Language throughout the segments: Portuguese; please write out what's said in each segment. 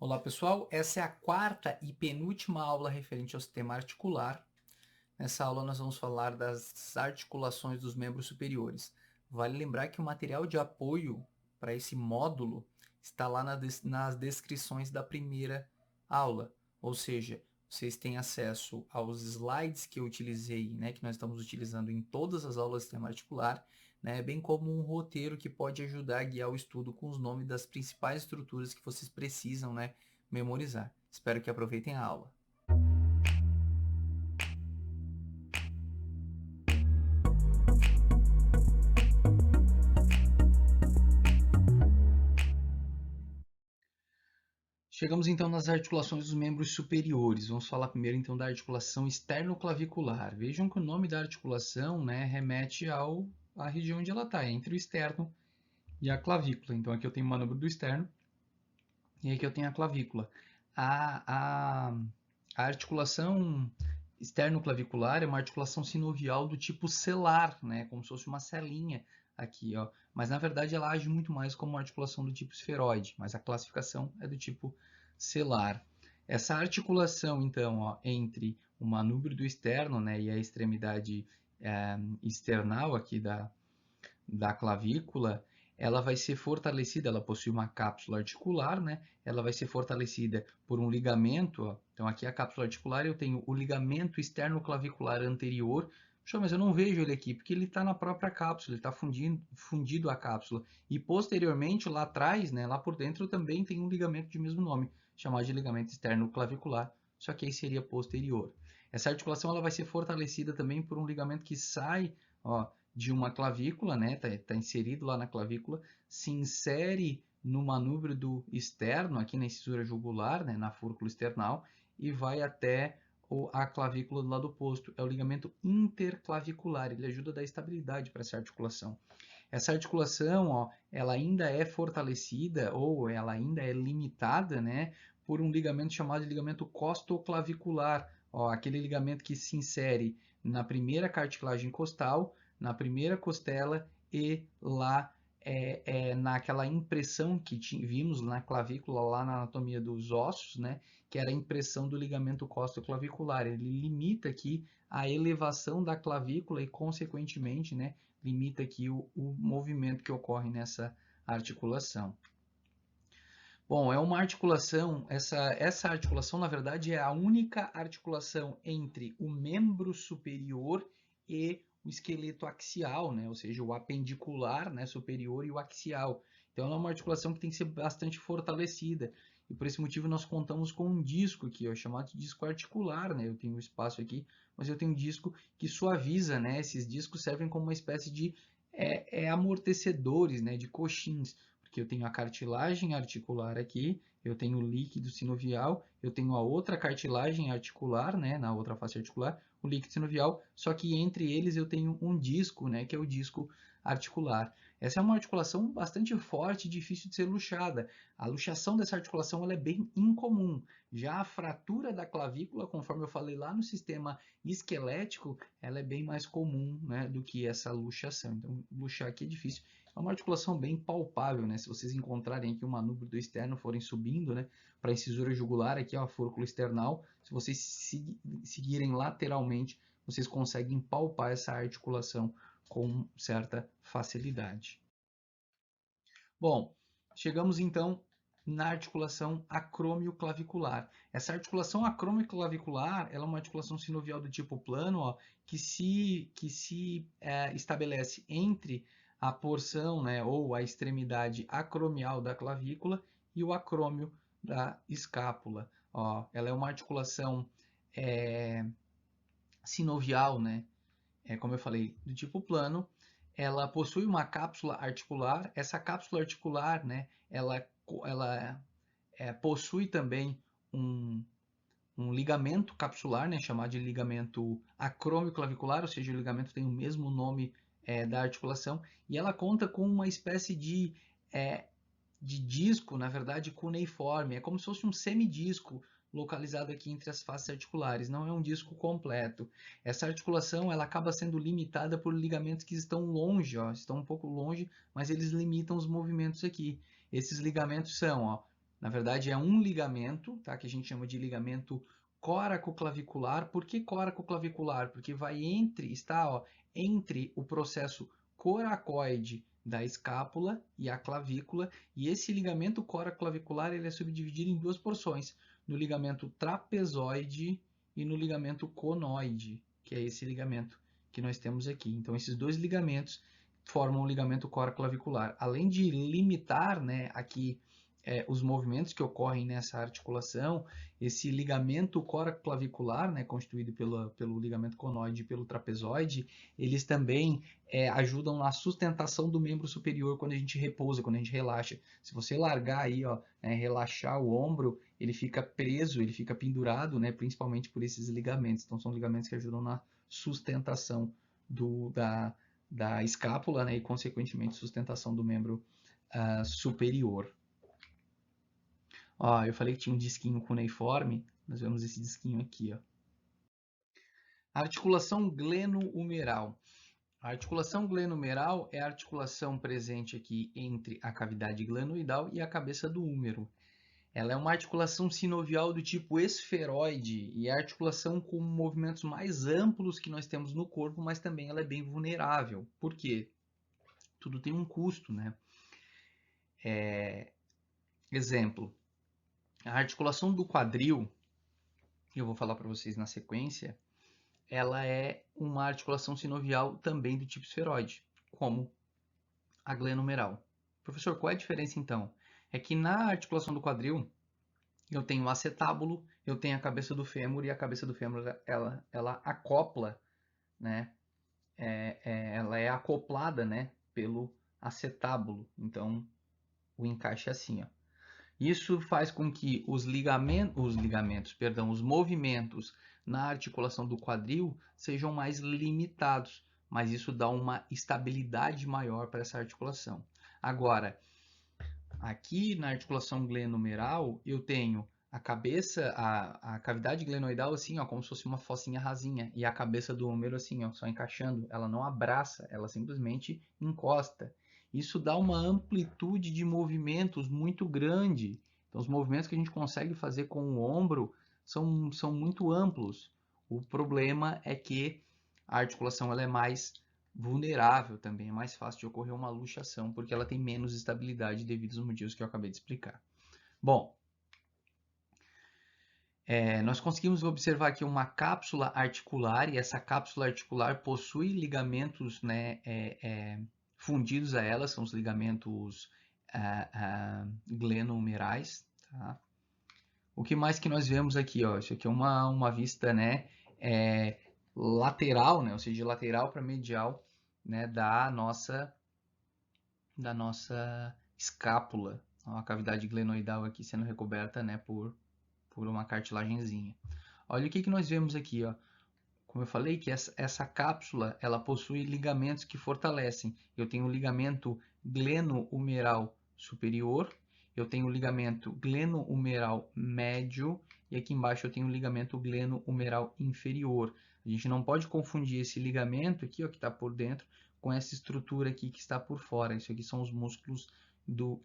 Olá pessoal, essa é a quarta e penúltima aula referente ao sistema articular. Nessa aula nós vamos falar das articulações dos membros superiores. Vale lembrar que o material de apoio para esse módulo está lá nas descrições da primeira aula, ou seja, vocês têm acesso aos slides que eu utilizei, que nós estamos utilizando em todas as aulas do sistema articular, bem como um roteiro que pode ajudar a guiar o estudo com os nomes das principais estruturas que vocês precisam, memorizar. Espero que aproveitem a aula. Chegamos então nas articulações dos membros superiores. Vamos falar primeiro então da articulação externo-clavicular. Vejam que o nome da articulação, remete à região onde ela está, entre o externo e a clavícula. Então aqui eu tenho o manubro do externo e aqui eu tenho a clavícula. A articulação externo-clavicular é uma articulação sinovial do tipo celar, como se fosse uma celinha aqui, ó. Mas na verdade ela age muito mais como uma articulação do tipo esferoide, mas a classificação é do tipo celar. Essa articulação, então, ó, entre o manúbrio do externo, e a extremidade external aqui da clavícula, ela vai ser fortalecida, ela possui uma cápsula articular, ela vai ser fortalecida por um ligamento, ó. Então aqui a cápsula articular eu tenho o ligamento externo-clavicular anterior. Mas eu não vejo ele aqui, porque ele está na própria cápsula, ele está fundido a cápsula. E posteriormente, lá atrás, lá por dentro, também tem um ligamento de mesmo nome, chamado de ligamento externo-clavicular, só que aí seria posterior. Essa articulação ela vai ser fortalecida também por um ligamento que sai, ó, de uma clavícula, tá inserido lá na clavícula, se insere no manúbrio do externo, aqui na incisura jugular, na fúrcula external, e vai até a clavícula do lado oposto. É o ligamento interclavicular, ele ajuda a dar estabilidade para essa articulação. Essa articulação, ó, ela ainda é fortalecida ou ela ainda é limitada, por um ligamento chamado de ligamento costoclavicular, ó, aquele ligamento que se insere na primeira cartilagem costal, na primeira costela e lá naquela impressão que vimos na clavícula, lá na anatomia dos ossos, que era a impressão do ligamento costoclavicular. Ele limita aqui a elevação da clavícula e, consequentemente, limita aqui o movimento que ocorre nessa articulação. Bom, é uma articulação, essa articulação, na verdade, é a única articulação entre o membro superior e o esqueleto axial, ou seja, o apendicular, superior, e o axial. Então, ela é uma articulação que tem que ser bastante fortalecida. E por esse motivo nós contamos com um disco aqui, ó, chamado de disco articular, Eu tenho um espaço aqui, mas eu tenho um disco que suaviza, Esses discos servem como uma espécie de amortecedores, de coxins, porque eu tenho a cartilagem articular aqui, eu tenho o líquido sinovial, eu tenho a outra cartilagem articular, na outra face articular, o líquido sinovial, só que entre eles eu tenho um disco, que é o disco articular. Essa é uma articulação bastante forte e difícil de ser luxada. A luxação dessa articulação ela é bem incomum. Já a fratura da clavícula, conforme eu falei lá no sistema esquelético, ela é bem mais comum, do que essa luxação. Então, luxar aqui é difícil. É uma articulação bem palpável, Se vocês encontrarem aqui o manúbrio do externo, forem subindo, para a incisura jugular, aqui ó, a fúrcula external, se vocês seguirem lateralmente, vocês conseguem palpar essa articulação com certa facilidade. Bom, chegamos então na articulação acromioclavicular. Essa articulação acromioclavicular ela é uma articulação sinovial do tipo plano, ó, que se estabelece entre a porção, ou a extremidade acromial da clavícula e o acrômio da escápula. Ó, ela é uma articulação sinovial, como eu falei, do tipo plano. Ela possui uma cápsula articular. Essa cápsula articular, ela possui também um ligamento capsular, chamado de ligamento acromioclavicular, ou seja, o ligamento tem o mesmo nome da articulação, e ela conta com uma espécie de disco, na verdade, cuneiforme. É como se fosse um semidisco localizado aqui entre as faces articulares, não é um disco completo. Essa articulação ela acaba sendo limitada por ligamentos que estão longe, ó, estão um pouco longe, mas eles limitam os movimentos aqui. Esses ligamentos são, ó, Na verdade, é um ligamento, tá? Que a gente chama de ligamento coracoclavicular. Por que coracoclavicular? Porque está, ó, entre o processo coracoide da escápula e a clavícula, e esse ligamento coracoclavicular ele é subdividido em duas porções, no ligamento trapezoide e no ligamento conoide, que é esse ligamento que nós temos aqui. Então, esses dois ligamentos formam o ligamento coracoclavicular. Além de limitar, né, aqui os movimentos que ocorrem nessa articulação, esse ligamento coracoclavicular, né, constituído pelo ligamento conoide e pelo trapezoide, eles também ajudam na sustentação do membro superior quando a gente repousa, quando a gente relaxa. Se você largar aí, ó, relaxar o ombro, ele fica preso, ele fica pendurado, né, principalmente por esses ligamentos. Então, são ligamentos que ajudam na sustentação da escápula, né, e, consequentemente, sustentação do membro superior. Ó, eu falei que tinha um disquinho cuneiforme, nós vemos esse disquinho aqui, ó. Articulação gleno-humeral. A articulação gleno-humeral é a articulação presente aqui entre a cavidade glenoidal e a cabeça do húmero. Ela é uma articulação sinovial do tipo esferoide e é a articulação com movimentos mais amplos que nós temos no corpo, mas também ela é bem vulnerável. Por quê? Tudo tem um custo, né? Exemplo, a articulação do quadril, eu vou falar para vocês na sequência, ela é uma articulação sinovial também do tipo esferoide, como a glenohumeral. Professor, qual é a diferença então? É que na articulação do quadril, eu tenho o acetábulo, eu tenho a cabeça do fêmur, e a cabeça do fêmur ela acopla, né? Ela é acoplada, né, pelo acetábulo. Então, o encaixe é assim, ó. Isso faz com que os movimentos na articulação do quadril sejam mais limitados, mas isso dá uma estabilidade maior para essa articulação. Agora, aqui na articulação glenohumeral, eu tenho a cabeça, a cavidade glenoidal assim, ó, como se fosse uma focinha rasinha, e a cabeça do húmero assim, ó, só encaixando, ela não abraça, ela simplesmente encosta. Isso dá uma amplitude de movimentos muito grande. Então, os movimentos que a gente consegue fazer com o ombro são muito amplos. O problema é que a articulação ela é mais vulnerável também, é mais fácil de ocorrer uma luxação, porque ela tem menos estabilidade devido aos motivos que eu acabei de explicar. Bom, nós conseguimos observar aqui uma cápsula articular, e essa cápsula articular possui ligamentos, né, fundidos a ela, são os ligamentos glenohumerais. Tá? O que mais que nós vemos aqui? Ó? Isso aqui é uma vista, né, lateral, né, ou seja, lateral para medial, né, da nossa escápula. Ó, a cavidade glenoidal aqui sendo recoberta, né, por uma cartilagenzinha. Olha o que nós vemos aqui, ó. Como eu falei, que essa cápsula ela possui ligamentos que fortalecem. Eu tenho o ligamento glenohumeral superior, eu tenho o ligamento glenohumeral médio e aqui embaixo eu tenho o ligamento glenohumeral inferior. A gente não pode confundir esse ligamento aqui, ó, que está por dentro, com essa estrutura aqui que está por fora. Isso aqui são os músculos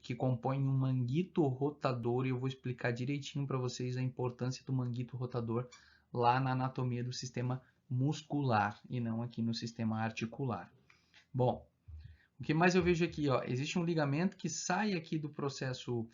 que compõem um manguito rotador, e eu vou explicar direitinho para vocês a importância do manguito rotador lá na anatomia do sistema muscular e não aqui no sistema articular. Bom, o que mais eu vejo aqui? Ó, existe um ligamento que sai aqui do processo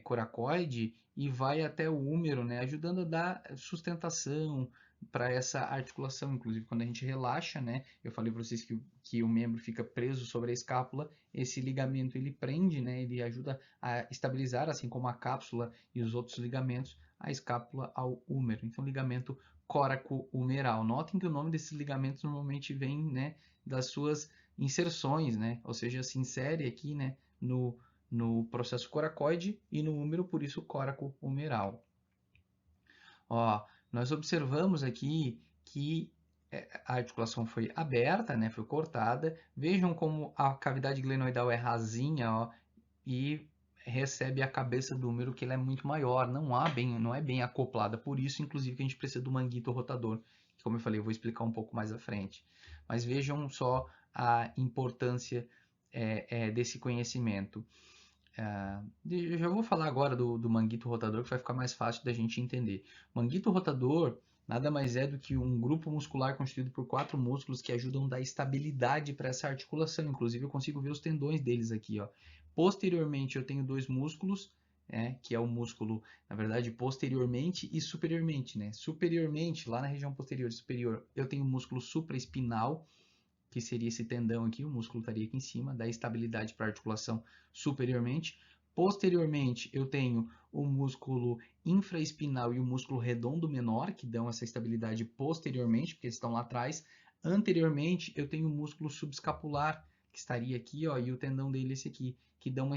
coracoide e vai até o húmero, né, ajudando a dar sustentação para essa articulação. Inclusive, quando a gente relaxa, né, eu falei para vocês que o membro fica preso sobre a escápula, esse ligamento ele prende, né, ele ajuda a estabilizar, assim como a cápsula e os outros ligamentos, a escápula ao húmero. Então, ligamento coraco-humeral. Notem que o nome desses ligamentos normalmente vem, né, das suas inserções, né, ou seja, se insere aqui, né, no processo coracoide e no húmero, por isso coraco-humeral. Ó, nós observamos aqui que a articulação foi aberta, né, foi cortada. Vejam como a cavidade glenoidal é rasinha, ó, e recebe a cabeça do húmero, que ela é muito maior, não é bem acoplada, por isso, inclusive, que a gente precisa do manguito rotador, que, como eu falei, eu vou explicar um pouco mais à frente. Mas vejam só a importância desse conhecimento. Eu já vou falar agora do manguito rotador, que vai ficar mais fácil da gente entender. Manguito rotador nada mais é do que um grupo muscular constituído por 4 músculos que ajudam a dar estabilidade para essa articulação. Inclusive, eu consigo ver os tendões deles aqui, ó. Posteriormente, eu tenho 2 músculos, que é o músculo, na verdade, posteriormente e superiormente, né? Superiormente, lá na região posterior e superior, eu tenho o músculo supraespinal, que seria esse tendão aqui, o músculo estaria aqui em cima, dá estabilidade para a articulação superiormente. Posteriormente, eu tenho o músculo infraespinal e o músculo redondo menor, que dão essa estabilidade posteriormente, porque eles estão lá atrás. Anteriormente, eu tenho o músculo subescapular, que estaria aqui, ó, e o tendão dele esse aqui, que dá uma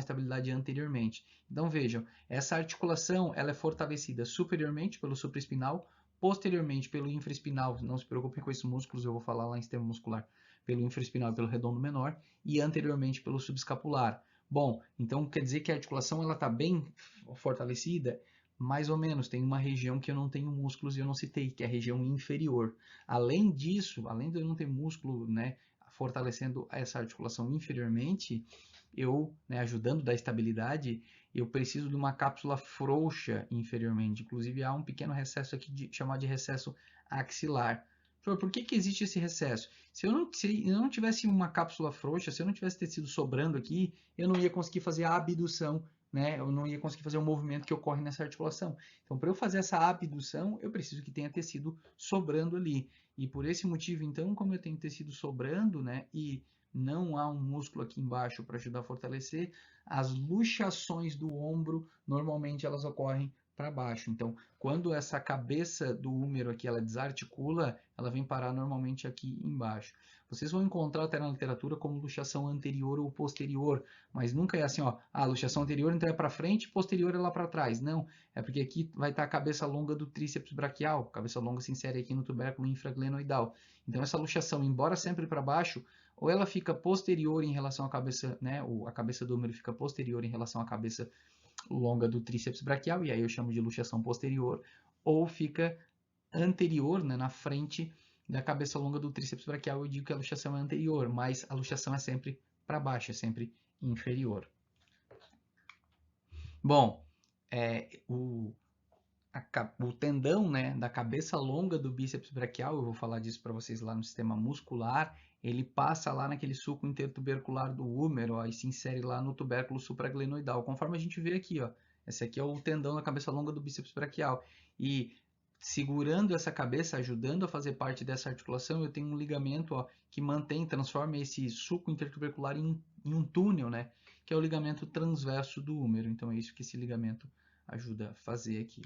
estabilidade anteriormente. Então, vejam, essa articulação ela é fortalecida superiormente pelo supraespinal, posteriormente pelo infraespinal, não se preocupem com esses músculos, eu vou falar lá em sistema muscular, pelo infraespinal e pelo redondo menor, e anteriormente pelo subescapular. Bom, então quer dizer que a articulação ela está bem fortalecida? Mais ou menos, tem uma região que eu não tenho músculos e eu não citei, que é a região inferior. Além disso, além de eu não ter músculo, né, fortalecendo essa articulação inferiormente, eu, né, ajudando da estabilidade, eu preciso de uma cápsula frouxa inferiormente. Inclusive, há um pequeno recesso aqui chamado de recesso axilar. Por que que existe esse recesso? Se eu não tivesse uma cápsula frouxa, se eu não tivesse tecido sobrando aqui, eu não ia conseguir fazer a abdução, né? Eu não ia conseguir fazer o movimento que ocorre nessa articulação. Então, para eu fazer essa abdução, eu preciso que tenha tecido sobrando ali. E por esse motivo, então, como eu tenho tecido sobrando, né? E não há um músculo aqui embaixo para ajudar a fortalecer, as luxações do ombro, normalmente elas ocorrem para baixo. Então, quando essa cabeça do húmero aqui ela desarticula, ela vem parar normalmente aqui embaixo. Vocês vão encontrar até na literatura como luxação anterior ou posterior, mas nunca é assim, ó, luxação anterior então é para frente, posterior é lá para trás. Não, é porque aqui vai estar a cabeça longa do tríceps braquial, a cabeça longa se insere aqui no tubérculo infraglenoidal. Então essa luxação, embora sempre para baixo, ou ela fica posterior em relação à cabeça, né? A cabeça do húmero fica posterior em relação à cabeça longa do tríceps braquial, e aí eu chamo de luxação posterior, ou fica anterior, né, na frente da cabeça longa do tríceps braquial, eu digo que a luxação é anterior, mas a luxação é sempre para baixo, é sempre inferior. Bom, o tendão, né, da cabeça longa do bíceps braquial, eu vou falar disso para vocês lá no sistema muscular, ele passa lá naquele sulco intertubercular do húmero, ó, e se insere lá no tubérculo supraglenoidal, conforme a gente vê aqui, ó. Esse aqui é o tendão da cabeça longa do bíceps braquial. E segurando essa cabeça, ajudando a fazer parte dessa articulação, eu tenho um ligamento, ó, que transforma esse sulco intertubercular em um túnel, né, que é o ligamento transverso do húmero. Então é isso que esse ligamento ajuda a fazer aqui.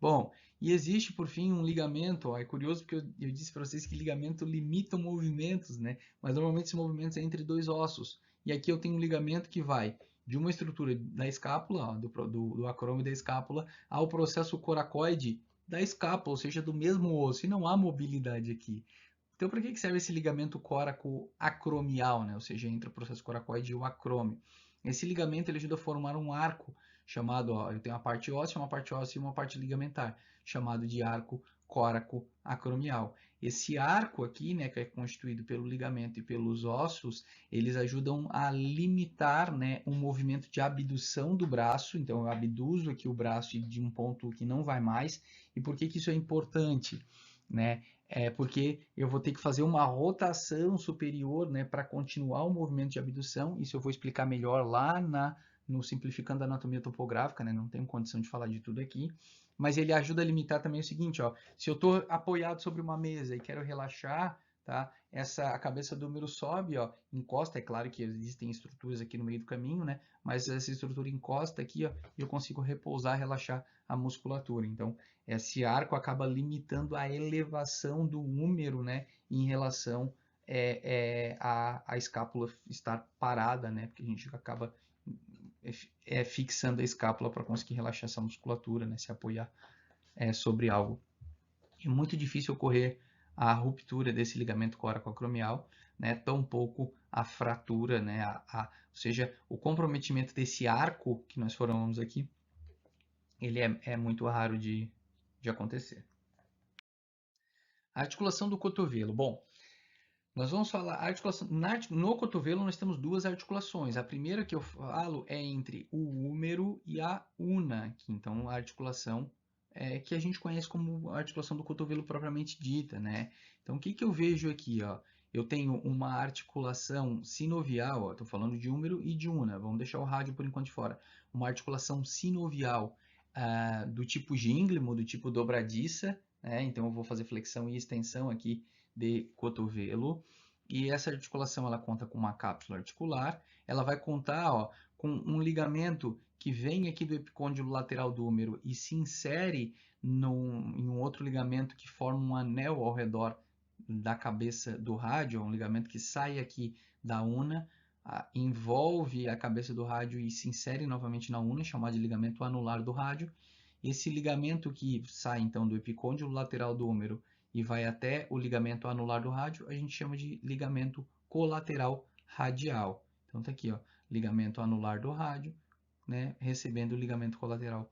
Bom, e existe por fim um ligamento, ó, é curioso porque eu disse para vocês que ligamento limita movimentos, né? Mas normalmente esse movimento é entre 2 ossos. E aqui eu tenho um ligamento que vai de uma estrutura da escápula, ó, do acrômio da escápula, ao processo coracoide da escápula, ou seja, do mesmo osso. E não há mobilidade aqui. Então, para que serve esse ligamento coraco-acromial, né? Ou seja, entre o processo coracoide e o acrômio? Esse ligamento ele ajuda a formar um arco chamado, ó, eu tenho uma parte óssea e uma parte ligamentar, chamado de arco coraco-acromial. Esse arco aqui, né, que é constituído pelo ligamento e pelos ossos, eles ajudam a limitar, né, um movimento de abdução do braço. Então, eu abduzo aqui o braço de um ponto que não vai mais. E por que isso é importante, né? É porque eu vou ter que fazer uma rotação superior, né, para continuar o movimento de abdução. Isso eu vou explicar melhor lá no Simplificando a Anatomia Topográfica, né? Não tenho condição de falar de tudo aqui. Mas ele ajuda a limitar também o seguinte, ó. Se eu estou apoiado sobre uma mesa e quero relaxar, tá? A cabeça do húmero sobe, ó, encosta. É claro que existem estruturas aqui no meio do caminho, né? Mas essa estrutura encosta aqui, ó, e eu consigo repousar, relaxar a musculatura. Então, esse arco acaba limitando a elevação do húmero, né, em relação a escápula estar parada, né, porque a gente acaba fixando a escápula para conseguir relaxar essa musculatura, né, se apoiar sobre algo. É muito difícil ocorrer a ruptura desse ligamento coracoacromial, né, tampouco a fratura, né, ou seja, o comprometimento desse arco que nós formamos aqui, ele é muito raro de acontecer. A articulação do cotovelo. Bom, Nós vamos falar articulação. No cotovelo nós temos duas articulações. A primeira que eu falo é entre o húmero e a una, que então a articulação que a gente conhece como a articulação do cotovelo propriamente dita, né? Então o que eu vejo aqui, ó? Eu tenho uma articulação sinovial, estou falando de húmero e de una. Vamos deixar o rádio por enquanto de fora. Uma articulação sinovial do tipo gínglimo, do tipo dobradiça, né? Então eu vou fazer flexão e extensão aqui de cotovelo. E essa articulação ela conta com uma cápsula articular, ela vai contar com um ligamento que vem aqui do epicôndilo lateral do húmero e se insere em um outro ligamento que forma um anel ao redor da cabeça do rádio, um ligamento que sai aqui da una, envolve a cabeça do rádio e se insere novamente na una, chamado de ligamento anular do rádio. Esse ligamento que sai então do epicôndilo lateral do húmero e vai até o ligamento anular do rádio, a gente chama de ligamento colateral radial. Então tá aqui, ó, ligamento anular do rádio, né, recebendo o ligamento colateral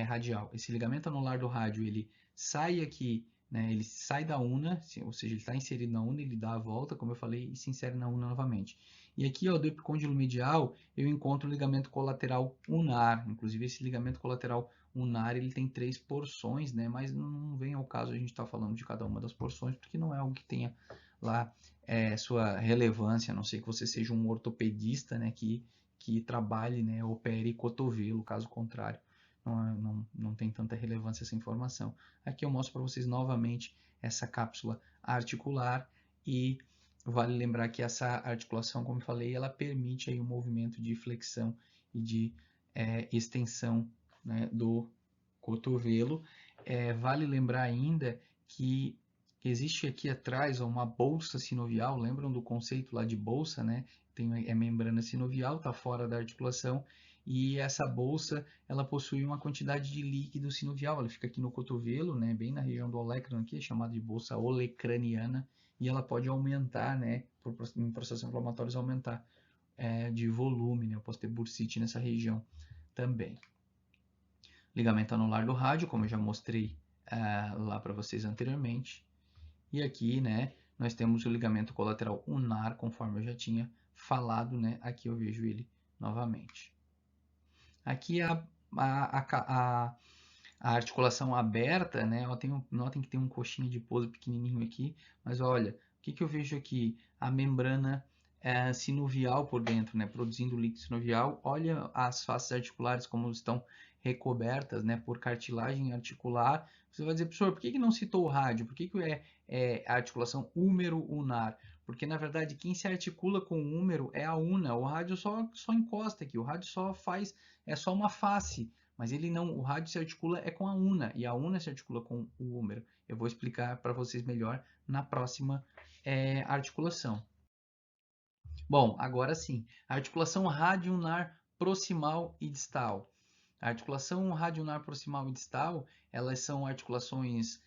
radial. Esse ligamento anular do rádio, ele sai aqui, né, ele sai da una, ou seja, ele está inserido na una, ele dá a volta, como eu falei, e se insere na una novamente. E aqui, ó, do epicôndilo medial, eu encontro o ligamento colateral unar. Inclusive, esse ligamento colateral unar, ele tem 3 porções, né, mas não vem ao caso a gente estar falando de cada uma das porções, porque não é algo que tenha lá sua relevância, a não ser que você seja um ortopedista, né, que trabalhe, né, opere cotovelo, caso contrário não tem tanta relevância essa informação. Aqui eu mostro para vocês novamente essa cápsula articular e vale lembrar que essa articulação, como eu falei, ela permite aí um movimento de flexão e de extensão, né, do cotovelo. Vale lembrar ainda que existe aqui atrás uma bolsa sinovial, lembram do conceito lá de bolsa, né? Tem membrana sinovial, está fora da articulação, e essa bolsa ela possui uma quantidade de líquido sinovial, ela fica aqui no cotovelo, né, bem na região do olecrano aqui, é chamada de bolsa olecraniana, e ela pode aumentar, né, em processos inflamatórios aumentar de volume, né, eu posso ter bursite nessa região também. Ligamento anular do rádio, como eu já mostrei lá para vocês anteriormente, e aqui, né, nós temos o ligamento colateral unar, conforme eu já tinha falado, né, aqui eu vejo ele novamente. Aqui a articulação aberta, né? Notem que tem um coxinha de pouso pequenininho aqui, mas olha, o que eu vejo aqui? A membrana sinovial por dentro, né? Produzindo líquido sinovial. Olha as faces articulares como estão recobertas, né? Por cartilagem articular. Você vai dizer, professor, por que não citou o rádio? Por que é a articulação húmero-unar? Porque, na verdade, quem se articula com o húmero é a una. O rádio só encosta aqui. O rádio só faz... É só uma face. Mas ele não... O rádio se articula com a una. E a una se articula com o húmero. Eu vou explicar para vocês melhor na próxima articulação. Bom, agora sim. A articulação radioulnar proximal e distal. A articulação radioulnar proximal e distal, elas são articulações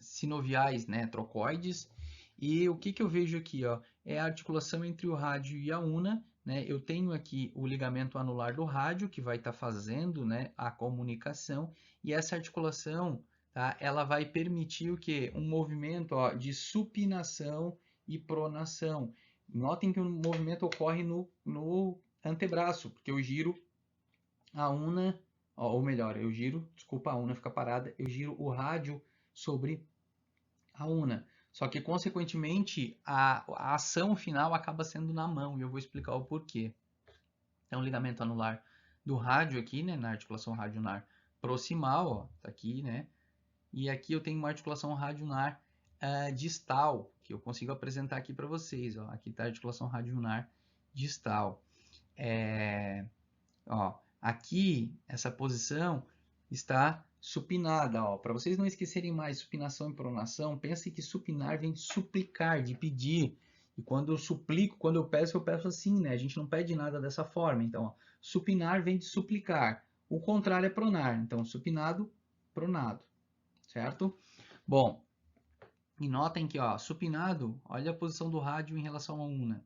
sinoviais, né, trocoides. E o que eu vejo aqui, ó, é a articulação entre o rádio e a una, né? Eu tenho aqui o ligamento anular do rádio, que vai estar fazendo, né, a comunicação, e essa articulação, tá, ela vai permitir o quê? Um movimento, ó, de supinação e pronação. Notem que o movimento ocorre no antebraço, porque eu giro a una, ou melhor, eu giro, desculpa, a una fica parada, eu giro o rádio sobre a una. Só que, consequentemente, a ação final acaba sendo na mão, e eu vou explicar o porquê. Então, ligamento anular do rádio aqui, né, na articulação radioulnar proximal, ó, tá aqui, né? E aqui eu tenho uma articulação radioulnar distal, que eu consigo apresentar aqui para vocês, ó. Aqui está a articulação radioulnar distal. Aqui, essa posição está supinada, ó. Para vocês não esquecerem mais supinação e pronação, pense que supinar vem de suplicar, de pedir. E quando eu suplico, quando eu peço assim, né? A gente não pede nada dessa forma. Então, ó, supinar vem de suplicar. O contrário é pronar. Então, supinado, pronado. Certo? Bom, e notem que, ó, supinado, olha a posição do rádio em relação à una.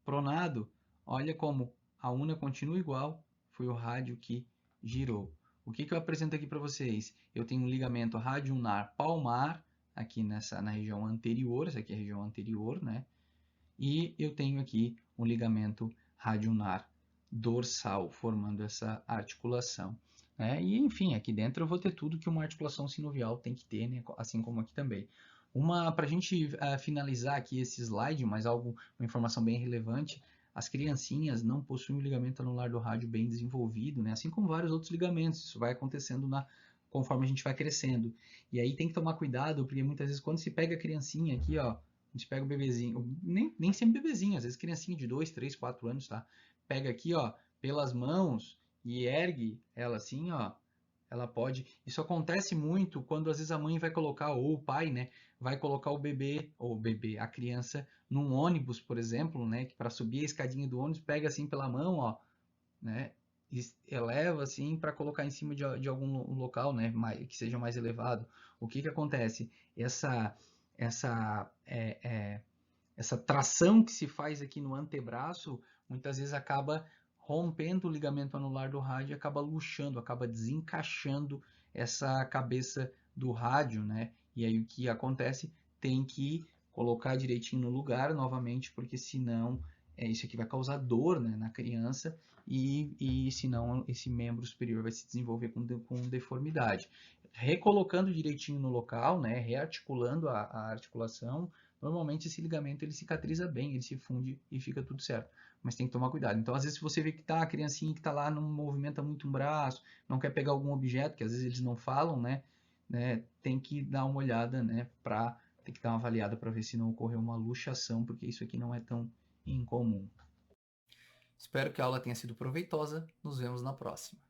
Pronado, olha como a una continua igual, foi o rádio que girou. O que eu apresento aqui para vocês? Eu tenho um ligamento radioulnar palmar, aqui na região anterior, essa aqui é a região anterior, né? E eu tenho aqui um ligamento radioulnar dorsal, formando essa articulação. Né? E, enfim, aqui dentro eu vou ter tudo que uma articulação sinovial tem que ter, né? Assim como aqui também. Para a gente finalizar aqui esse slide, mas uma informação bem relevante, as criancinhas não possuem o ligamento anular do rádio bem desenvolvido, né? Assim como vários outros ligamentos. Isso vai acontecendo conforme a gente vai crescendo. E aí tem que tomar cuidado, porque muitas vezes quando se pega a criancinha aqui, ó, a gente pega o bebezinho, nem sempre bebezinho, às vezes criancinha de 2, 3, 4 anos, tá? Pega aqui, ó, pelas mãos e ergue ela assim, ó. Ela pode. Isso acontece muito quando às vezes a mãe vai colocar, ou o pai, né, vai colocar o bebê, ou o bebê, a criança, num ônibus, por exemplo, né, que para subir a escadinha do ônibus, pega assim pela mão, ó, né, e eleva assim para colocar em cima de algum local, né, que seja mais elevado. O que que acontece? Essa essa tração que se faz aqui no antebraço, muitas vezes acaba rompendo o ligamento anular do rádio e acaba luxando, acaba desencaixando essa cabeça do rádio, né? E aí o que acontece? Tem que colocar direitinho no lugar novamente, porque senão isso aqui vai causar dor, né, na criança e senão esse membro superior vai se desenvolver com deformidade. Recolocando direitinho no local, né, rearticulando a articulação, normalmente esse ligamento ele cicatriza bem, ele se funde e fica tudo certo. Mas tem que tomar cuidado. Então, às vezes, se você vê que tá a criancinha que está lá não movimenta muito um braço, não quer pegar algum objeto, que às vezes eles não falam, né, tem que dar uma olhada, né, tem que dar uma avaliada para ver se não ocorreu uma luxação, porque isso aqui não é tão incomum. Espero que a aula tenha sido proveitosa. Nos vemos na próxima.